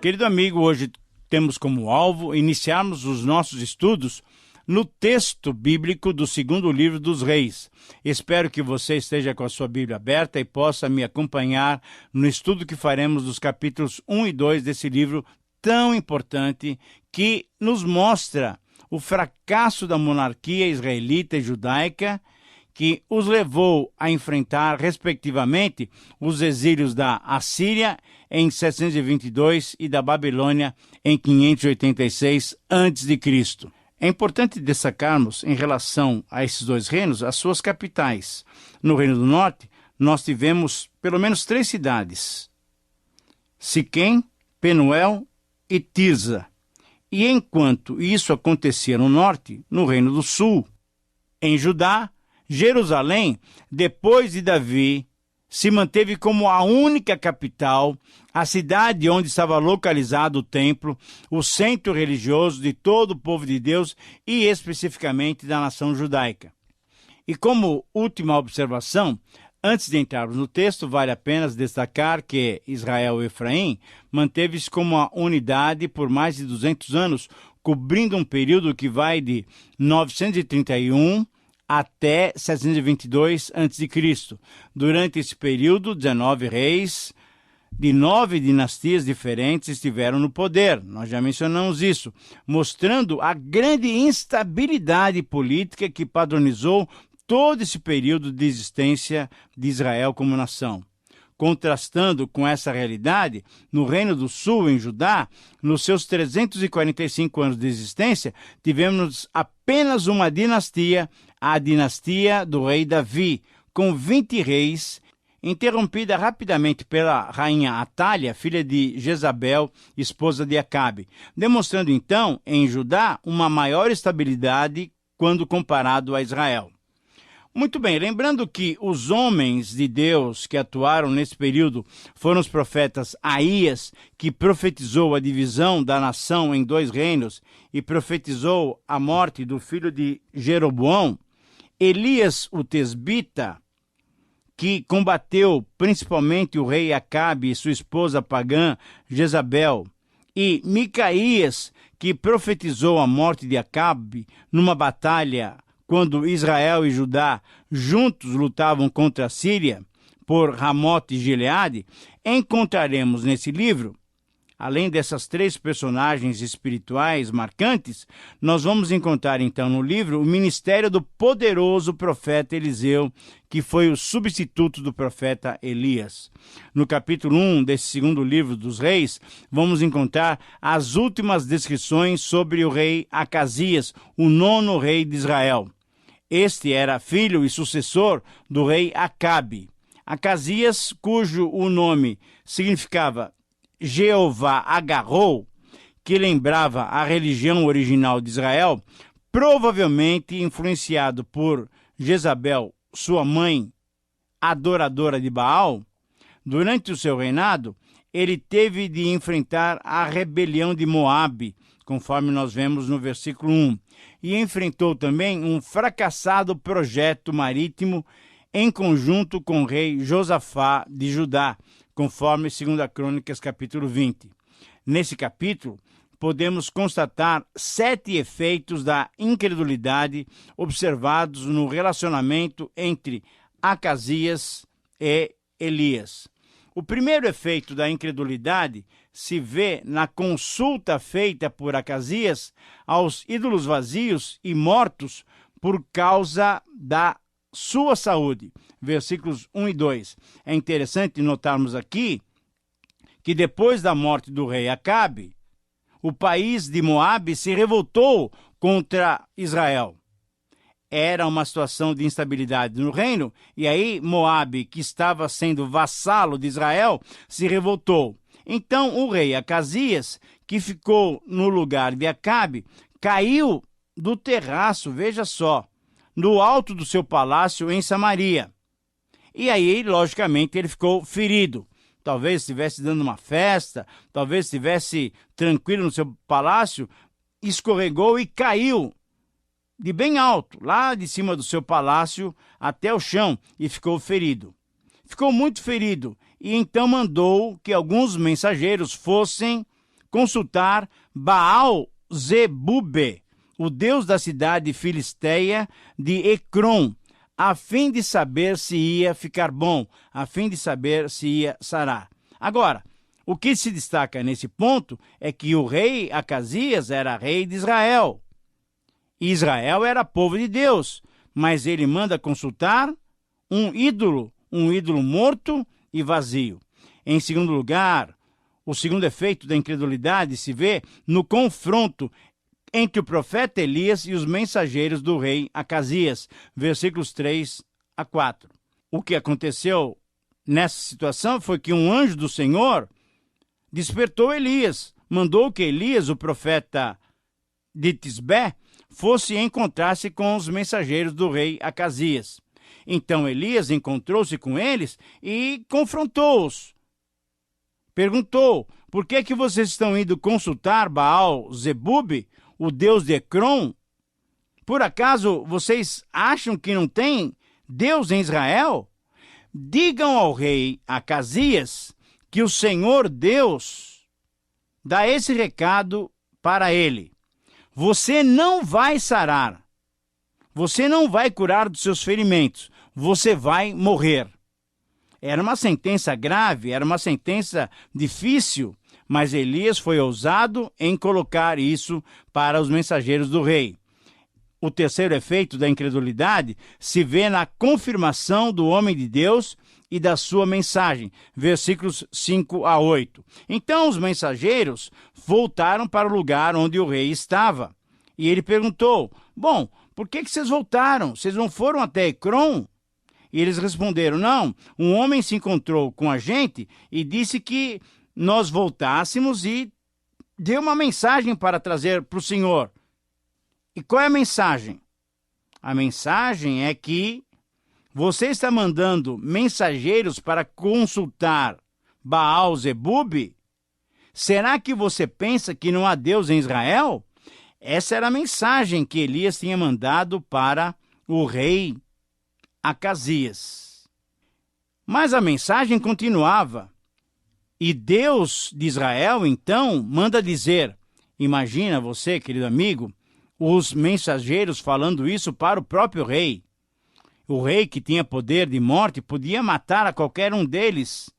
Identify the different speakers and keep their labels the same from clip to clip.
Speaker 1: Querido amigo, hoje temos como alvo iniciarmos os nossos estudos no texto bíblico do segundo livro dos Reis. Espero que você esteja com a sua Bíblia aberta e possa me acompanhar no estudo que faremos dos capítulos 1 e 2 desse livro tão importante que nos mostra o fracasso da monarquia israelita e judaica, que os levou a enfrentar, respectivamente, os exílios da Assíria em 722 e da Babilônia em 586 a.C. É importante destacarmos, em relação a esses dois reinos, as suas capitais. No Reino do Norte, nós tivemos pelo menos 3 cidades: Siquém, Penuel e Tirza. E enquanto isso acontecia no norte, no Reino do Sul, em Judá, Jerusalém, depois de Davi, se manteve como a única capital, a cidade onde estava localizado o templo, o centro religioso de todo o povo de Deus e especificamente da nação judaica. E como última observação, antes de entrarmos no texto, vale a pena destacar que Israel e Efraim manteve-se como uma unidade por mais de 200 anos, cobrindo um período que vai de 931 até 722 a.C. Durante esse período, 19 reis de 9 dinastias diferentes estiveram no poder. Nós já mencionamos isso, mostrando a grande instabilidade política que padronizou todo esse período de existência de Israel como nação. Contrastando com essa realidade, no Reino do Sul, em Judá, nos seus 345 anos de existência, tivemos apenas uma dinastia, a dinastia do rei Davi, com 20 reis, interrompida rapidamente pela rainha Atália, filha de Jezabel, esposa de Acabe, demonstrando então, em Judá, uma maior estabilidade quando comparado a Israel. Muito bem, lembrando que os homens de Deus que atuaram nesse período foram os profetas Aías, que profetizou a divisão da nação em 2 reinos e profetizou a morte do filho de Jeroboão, Elias o tesbita, que combateu principalmente o rei Acabe e sua esposa pagã Jezabel, e Micaías, que profetizou a morte de Acabe numa batalha quando Israel e Judá juntos lutavam contra a Síria por Ramote e Gileade, encontraremos nesse livro, além dessas 3 personagens espirituais marcantes, nós vamos encontrar então no livro o ministério do poderoso profeta Eliseu, que foi o substituto do profeta Elias. No capítulo 1 desse segundo livro dos Reis, vamos encontrar as últimas descrições sobre o rei Acasias, o 9º rei de Israel. Este era filho e sucessor do rei Acabe. Acasias, cujo o nome significava Jeová agarrou, que lembrava a religião original de Israel, provavelmente influenciado por Jezabel, sua mãe, adoradora de Baal. Durante o seu reinado, ele teve de enfrentar a rebelião de Moabe, conforme nós vemos no versículo 1, e enfrentou também um fracassado projeto marítimo em conjunto com o rei Josafá de Judá, conforme 2 Crônicas, capítulo 20. Nesse capítulo, podemos constatar 7 efeitos da incredulidade observados no relacionamento entre Acasias e Elias. O primeiro efeito da incredulidade se vê na consulta feita por Acasias aos ídolos vazios e mortos por causa da sua saúde. Versículos 1 e 2. É interessante notarmos aqui que depois da morte do rei Acabe, o país de Moabe se revoltou contra Israel. Era uma situação de instabilidade no reino, e aí Moabe, que estava sendo vassalo de Israel, se revoltou. Então o rei Acasias, que ficou no lugar de Acabe, caiu do terraço, veja só, no alto do seu palácio em Samaria. E aí, logicamente, ele ficou ferido. Talvez estivesse dando uma festa, talvez estivesse tranquilo no seu palácio, escorregou e caiu de bem alto, lá de cima do seu palácio até o chão, e ficou ferido. Ficou muito ferido, e então mandou que alguns mensageiros fossem consultar Baal-zebube, o deus da cidade filisteia de Ecrom, a fim de saber se ia ficar bom, a fim de saber se ia sarar. Agora, o que se destaca nesse ponto é que o rei Acasias era rei de Israel. Israel era povo de Deus, mas ele manda consultar um ídolo morto e vazio. Em segundo lugar, o segundo efeito da incredulidade se vê no confronto entre o profeta Elias e os mensageiros do rei Acasias, versículos 3 a 4. O que aconteceu nessa situação foi que um anjo do Senhor despertou Elias, mandou que Elias, o profeta de Tisbé, fosse encontrar-se com os mensageiros do rei Acasias. Então Elias encontrou-se com eles e confrontou-os. Perguntou: por que vocês estão indo consultar Baal-zebube, o deus de Ecrom? Por acaso vocês acham que não tem Deus em Israel? Digam ao rei Acasias que o Senhor Deus dá esse recado para ele: você não vai sarar, você não vai curar dos seus ferimentos, você vai morrer. Era uma sentença grave, era uma sentença difícil, mas Elias foi ousado em colocar isso para os mensageiros do rei. O terceiro efeito da incredulidade se vê na confirmação do homem de Deus e da sua mensagem, versículos 5 a 8. Então os mensageiros voltaram para o lugar onde o rei estava. E ele perguntou: bom, por que vocês voltaram? Vocês não foram até Ecrom? E eles responderam: não, um homem se encontrou com a gente e disse que nós voltássemos e deu uma mensagem para trazer para o Senhor. E qual é a mensagem? A mensagem é que você está mandando mensageiros para consultar Baal-zebube? Será que você pensa que não há Deus em Israel? Essa era a mensagem que Elias tinha mandado para o rei Acasias. Mas a mensagem continuava. E Deus de Israel, então, manda dizer, imagina você, querido amigo, os mensageiros falando isso para o próprio rei. O rei, que tinha poder de morte, podia matar a qualquer um deles,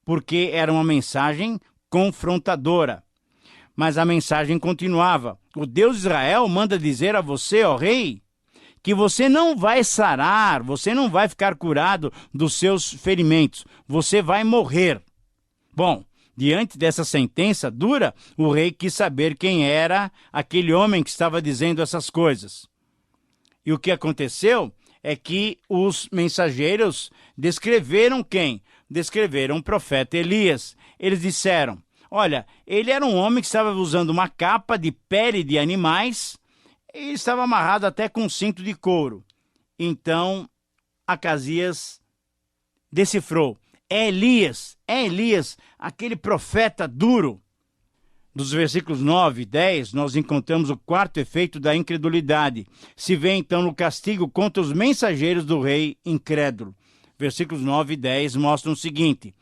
Speaker 1: porque era uma mensagem confrontadora. Mas a mensagem continuava. O Deus de Israel manda dizer a você, ó rei, que você não vai sarar, você não vai ficar curado dos seus ferimentos, você vai morrer. Bom, diante dessa sentença dura, o rei quis saber quem era aquele homem que estava dizendo essas coisas. E o que aconteceu é que os mensageiros descreveram quem? Descreveram o profeta Elias. Eles disseram: olha, ele era um homem que estava usando uma capa de pele de animais e estava amarrado até com um cinto de couro. Então, Acasias decifrou: é Elias, aquele profeta duro. Dos versículos 9 e 10, nós encontramos o quarto efeito da incredulidade. Se vê então no castigo contra os mensageiros do rei incrédulo. Versículos 9 e 10 mostram o seguinte: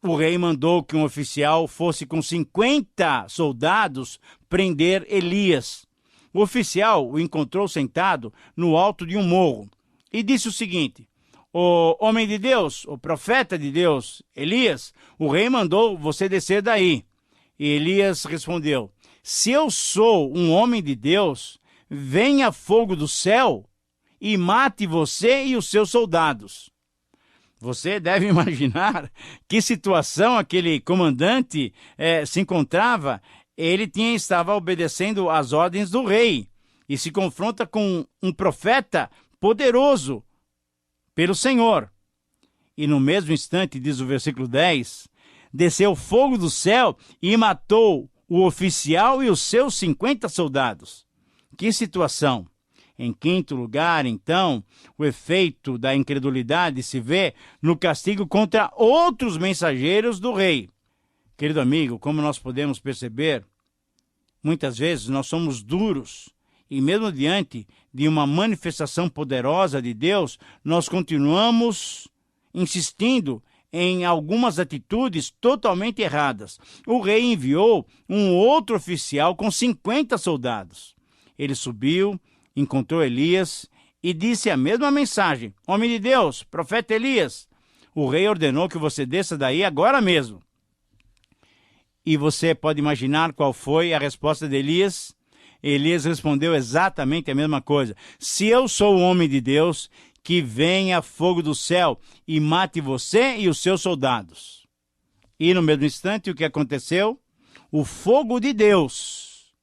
Speaker 1: o rei mandou que um oficial fosse com 50 soldados prender Elias. O oficial o encontrou sentado no alto de um morro e disse o seguinte: o homem de Deus, o profeta de Deus, Elias, o rei mandou você descer daí. E Elias respondeu: se eu sou um homem de Deus, venha fogo do céu e mate você e os seus soldados. Você deve imaginar que situação aquele comandante se encontrava. Ele estava obedecendo às ordens do rei e se confronta com um profeta poderoso pelo Senhor. E no mesmo instante, diz o versículo 10, desceu fogo do céu e matou o oficial e os seus 50 soldados. Que situação! Em quinto lugar, então, o efeito da incredulidade se vê no castigo contra outros mensageiros do rei. Querido amigo, como nós podemos perceber, muitas vezes nós somos duros e mesmo diante de uma manifestação poderosa de Deus, nós continuamos insistindo em algumas atitudes totalmente erradas. O rei enviou um outro oficial com 50 soldados. Ele subiu, encontrou Elias e disse a mesma mensagem: Homem de Deus, profeta Elias, o rei ordenou que você desça daí agora mesmo. E você pode imaginar qual foi a resposta de Elias? Elias respondeu exatamente a mesma coisa. Se eu sou o homem de Deus, que venha fogo do céu e mate você e os seus soldados. E no mesmo instante, o que aconteceu? O fogo de Deus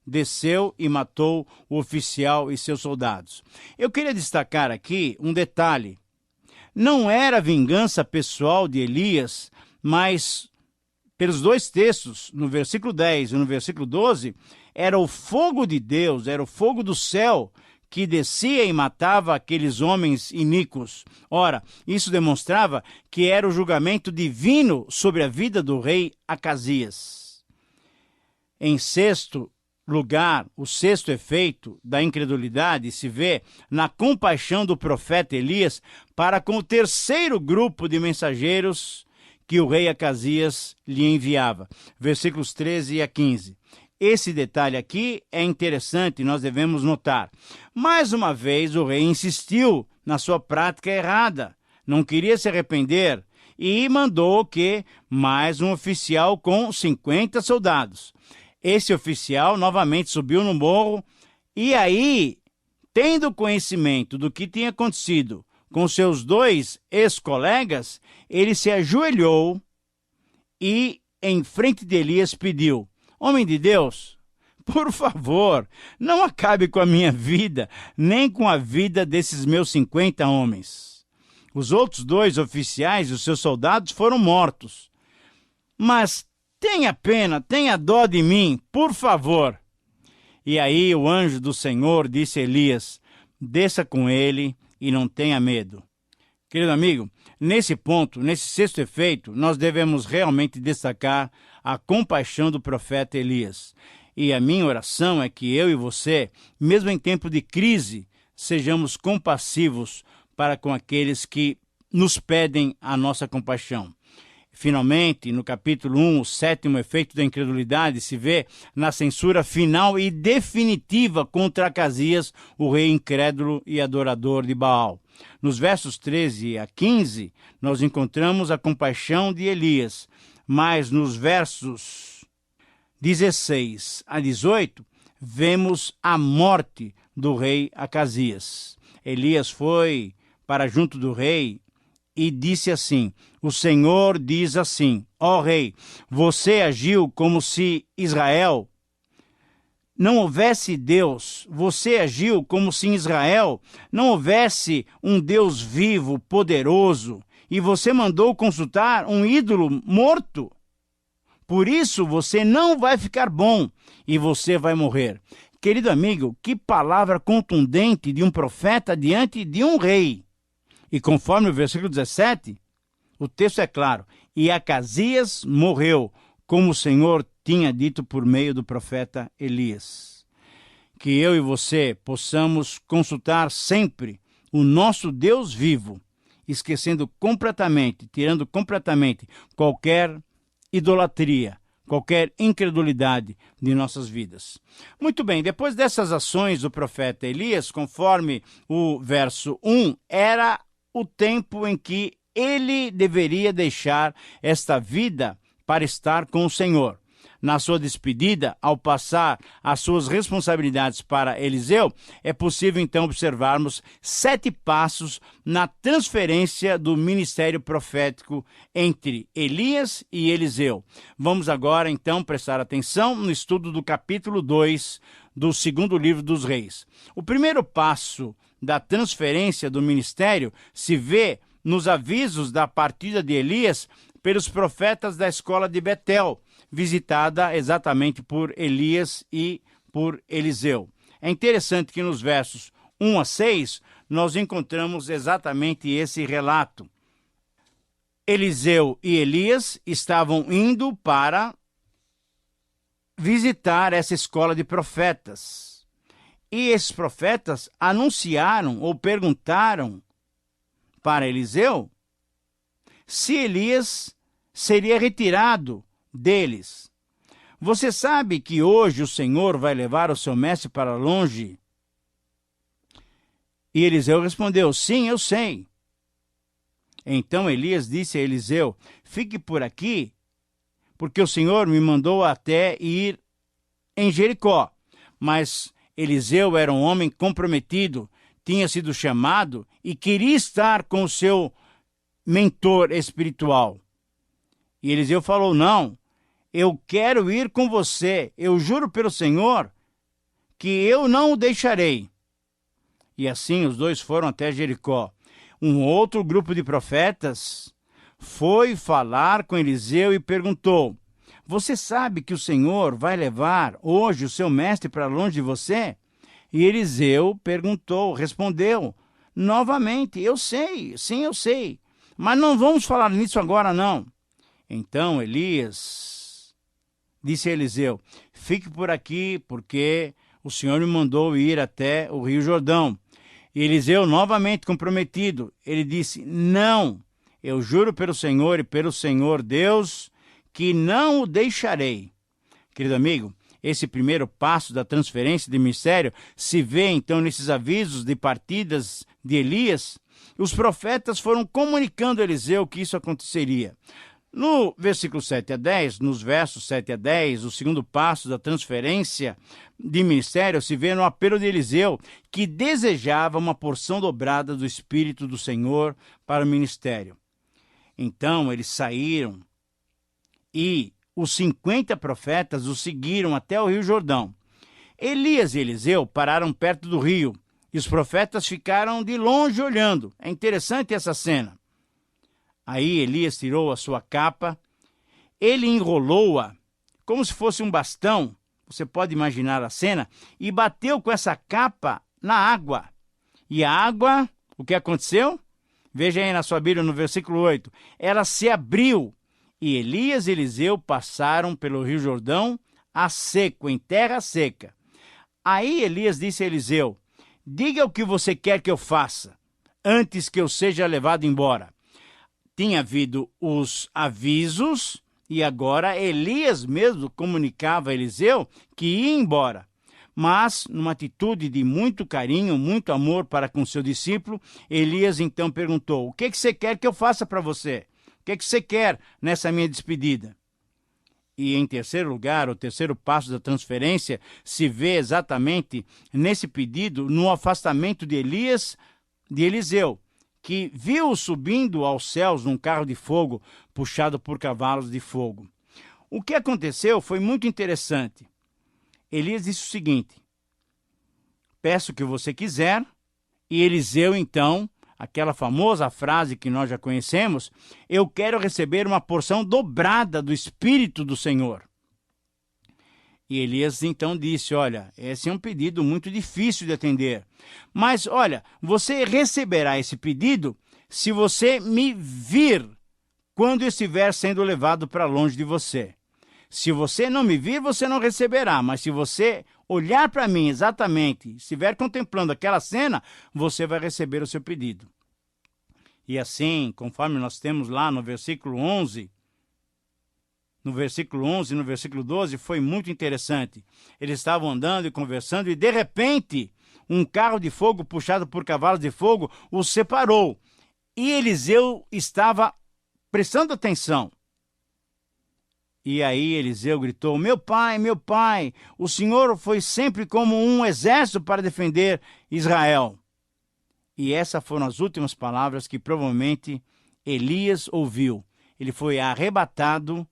Speaker 1: desceu e matou o oficial e seus soldados. Eu queria destacar aqui um detalhe. Não era vingança pessoal de Elias, mas pelos dois textos, no versículo 10 e no versículo 12, era o fogo de Deus, era o fogo do céu que descia e matava aqueles homens iníquos. Ora, isso demonstrava que era o julgamento divino sobre a vida do rei Acasias. Em sexto lugar, o sexto efeito da incredulidade se vê na compaixão do profeta Elias para com o terceiro grupo de mensageiros que o rei Acasias lhe enviava. Versículos 13 a 15. Esse detalhe aqui é interessante, nós devemos notar. Mais uma vez, o rei insistiu na sua prática errada. Não queria se arrepender e mandou que mais um oficial com 50 soldados. Esse oficial novamente subiu no morro e aí, tendo conhecimento do que tinha acontecido com seus dois ex-colegas, ele se ajoelhou e, em frente de Elias, pediu: Homem de Deus, por favor, não acabe com a minha vida, nem com a vida desses meus 50 homens. Os outros dois oficiais e os seus soldados foram mortos. Mas tenha pena, tenha dó de mim, por favor. E aí o anjo do Senhor disse a Elias: desça com ele e não tenha medo. Querido amigo, nesse ponto, nesse sexto efeito, nós devemos realmente destacar a compaixão do profeta Elias. E a minha oração é que eu e você, mesmo em tempo de crise, sejamos compassivos para com aqueles que nos pedem a nossa compaixão. Finalmente, no capítulo 1, o sétimo efeito da incredulidade se vê na censura final e definitiva contra Acasias, o rei incrédulo e adorador de Baal. Nos versos 13 a 15, nós encontramos a compaixão de Elias, mas nos versos 16 a 18, vemos a morte do rei Acasias. Elias foi para junto do rei e disse assim: o Senhor diz assim, ó rei, você agiu como se Israel não houvesse Deus, você agiu como se em Israel não houvesse um Deus vivo, poderoso, e você mandou consultar um ídolo morto. Por isso você não vai ficar bom e você vai morrer. Querido amigo, que palavra contundente de um profeta diante de um rei. E conforme o versículo 17, o texto é claro: e Acasias morreu, como o Senhor tinha dito por meio do profeta Elias. Que eu e você possamos consultar sempre o nosso Deus vivo, esquecendo completamente, tirando completamente qualquer idolatria, qualquer incredulidade de nossas vidas. Muito bem, depois dessas ações do profeta Elias, conforme o verso 1, era o tempo em que ele deveria deixar esta vida para estar com o Senhor. Na sua despedida, ao passar as suas responsabilidades para Eliseu, é possível então observarmos 7 passos na transferência do ministério profético entre Elias e Eliseu. Vamos agora então prestar atenção no estudo do capítulo 2 do segundo livro dos Reis. O primeiro passo da transferência do ministério se vê nos avisos da partida de Elias pelos profetas da escola de Betel, visitada exatamente por Elias e por Eliseu. É interessante que nos versos 1 a 6, nós encontramos exatamente esse relato. Eliseu e Elias estavam indo para visitar essa escola de profetas. E esses profetas anunciaram ou perguntaram para Eliseu se Elias seria retirado deles. Você sabe que hoje o Senhor vai levar o seu mestre para longe? E Eliseu respondeu: sim, eu sei. Então Elias disse a Eliseu: fique por aqui, porque o Senhor me mandou até ir em Jericó. Mas Eliseu era um homem comprometido, tinha sido chamado e queria estar com o seu mentor espiritual. E Eliseu falou: não, eu quero ir com você, eu juro pelo Senhor que eu não o deixarei. E assim os dois foram até Jericó. Um outro grupo de profetas foi falar com Eliseu e perguntou: você sabe que o Senhor vai levar hoje o seu mestre para longe de você? E Eliseu respondeu novamente: eu sei, sim, eu sei, mas não vamos falar nisso agora não. Então Elias disse a Eliseu: fique por aqui, porque o Senhor me mandou ir até o Rio Jordão. E Eliseu, novamente comprometido, ele disse: não, eu juro pelo Senhor e pelo Senhor Deus, que não o deixarei. Querido amigo, esse primeiro passo da transferência de ministério se vê então nesses avisos de partidas de Elias. Os profetas foram comunicando a Eliseu que isso aconteceria. No versículo 7 a 10, nos versos 7 a 10, o segundo passo da transferência de ministério se vê no apelo de Eliseu, que desejava uma porção dobrada do Espírito do Senhor para o ministério. Então eles saíram e os 50 profetas o seguiram até o Rio Jordão. Elias e Eliseu pararam perto do rio e os profetas ficaram de longe olhando. É interessante essa cena. Aí Elias tirou a sua capa, ele enrolou-a como se fosse um bastão, você pode imaginar a cena, e bateu com essa capa na água. E a água, o que aconteceu? Veja aí na sua Bíblia, no versículo 8. Ela se abriu, e Elias e Eliseu passaram pelo Rio Jordão a seco, em terra seca. Aí Elias disse a Eliseu: diga o que você quer que eu faça, antes que eu seja levado embora. Tinha havido os avisos e agora Elias mesmo comunicava a Eliseu que ia embora. Mas, numa atitude de muito carinho, muito amor para com seu discípulo, Elias então perguntou: o que você quer que eu faça para você? O que você quer nessa minha despedida? E em terceiro lugar, o terceiro passo da transferência se vê exatamente nesse pedido, no afastamento de Eliseu, que viu subindo aos céus num carro de fogo puxado por cavalos de fogo. O que aconteceu foi muito interessante. Elias disse o seguinte: peço o que você quiser, e Eliseu então, aquela famosa frase que nós já conhecemos: eu quero receber uma porção dobrada do Espírito do Senhor. E Elias então disse: olha, esse é um pedido muito difícil de atender. Mas, olha, você receberá esse pedido se você me vir quando eu estiver sendo levado para longe de você. Se você não me vir, você não receberá. Mas se você olhar para mim exatamente, estiver contemplando aquela cena, você vai receber o seu pedido. E assim, conforme nós temos lá no versículo 11... No versículo 11 e no versículo 12 foi muito interessante. Eles estavam andando e conversando e, de repente, um carro de fogo puxado por cavalos de fogo os separou. E Eliseu estava prestando atenção. E aí Eliseu gritou: meu pai, o Senhor foi sempre como um exército para defender Israel. E essas foram as últimas palavras que provavelmente Elias ouviu. Ele foi arrebatado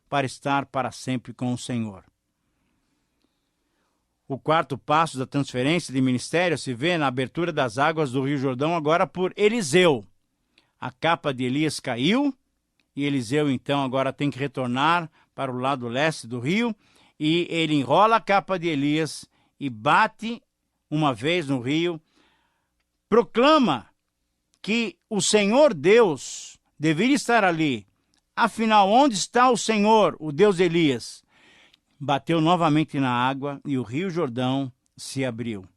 Speaker 1: para estar para sempre com o Senhor. O quarto passo da transferência de ministério se vê na abertura das águas do Rio Jordão, agora por Eliseu. A capa de Elias caiu, e Eliseu então agora tem que retornar para o lado leste do rio, e ele enrola a capa de Elias e bate uma vez no rio, proclama que o Senhor Deus deveria estar ali. Afinal, onde está o Senhor, o Deus de Elias? Bateu novamente na água e o Rio Jordão se abriu.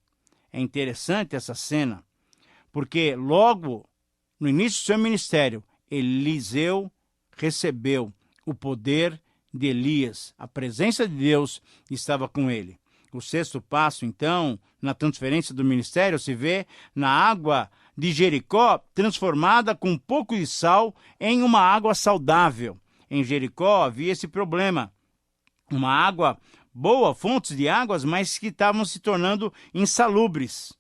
Speaker 1: É interessante essa cena, porque logo no início do seu ministério, Eliseu recebeu o poder de Elias. A presença de Deus estava com ele. O sexto passo, então, na transferência do ministério, se vê na água de Jericó transformada com um pouco de sal em uma água saudável. Em Jericó havia esse problema. Uma água boa, fontes de águas, mas que estavam se tornando insalubres.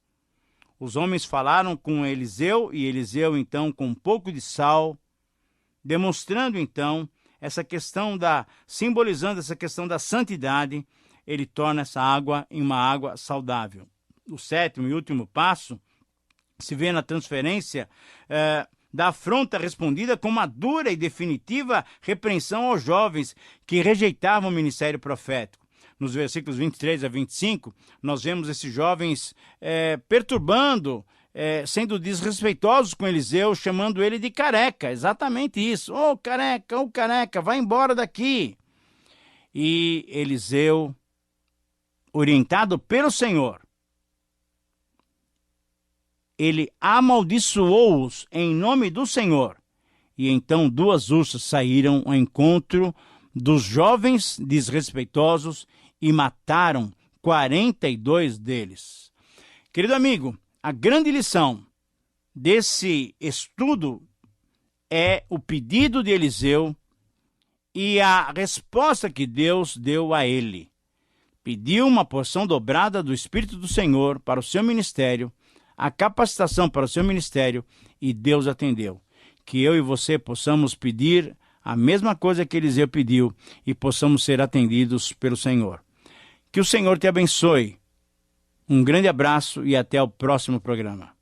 Speaker 1: Os homens falaram com Eliseu, e Eliseu, então, com um pouco de sal, demonstrando, então, simbolizando essa questão da santidade, ele torna essa água em uma água saudável. O sétimo e último passo se vê na transferência da afronta respondida com uma dura e definitiva repreensão aos jovens que rejeitavam o ministério profético. Nos versículos 23 a 25, nós vemos esses jovens perturbando, sendo desrespeitosos com Eliseu, chamando ele de careca. Exatamente isso. Ô careca, vai embora daqui. E Eliseu, orientado pelo Senhor, ele amaldiçoou-os em nome do Senhor. E então 2 ursas saíram ao encontro dos jovens desrespeitosos e mataram 42 deles. Querido amigo, a grande lição desse estudo é o pedido de Eliseu e a resposta que Deus deu a ele. Pediu uma porção dobrada do Espírito do Senhor para o seu ministério, a capacitação para o seu ministério, e Deus atendeu. Que eu e você possamos pedir a mesma coisa que Eliseu pediu e possamos ser atendidos pelo Senhor. Que o Senhor te abençoe. Um grande abraço e até o próximo programa.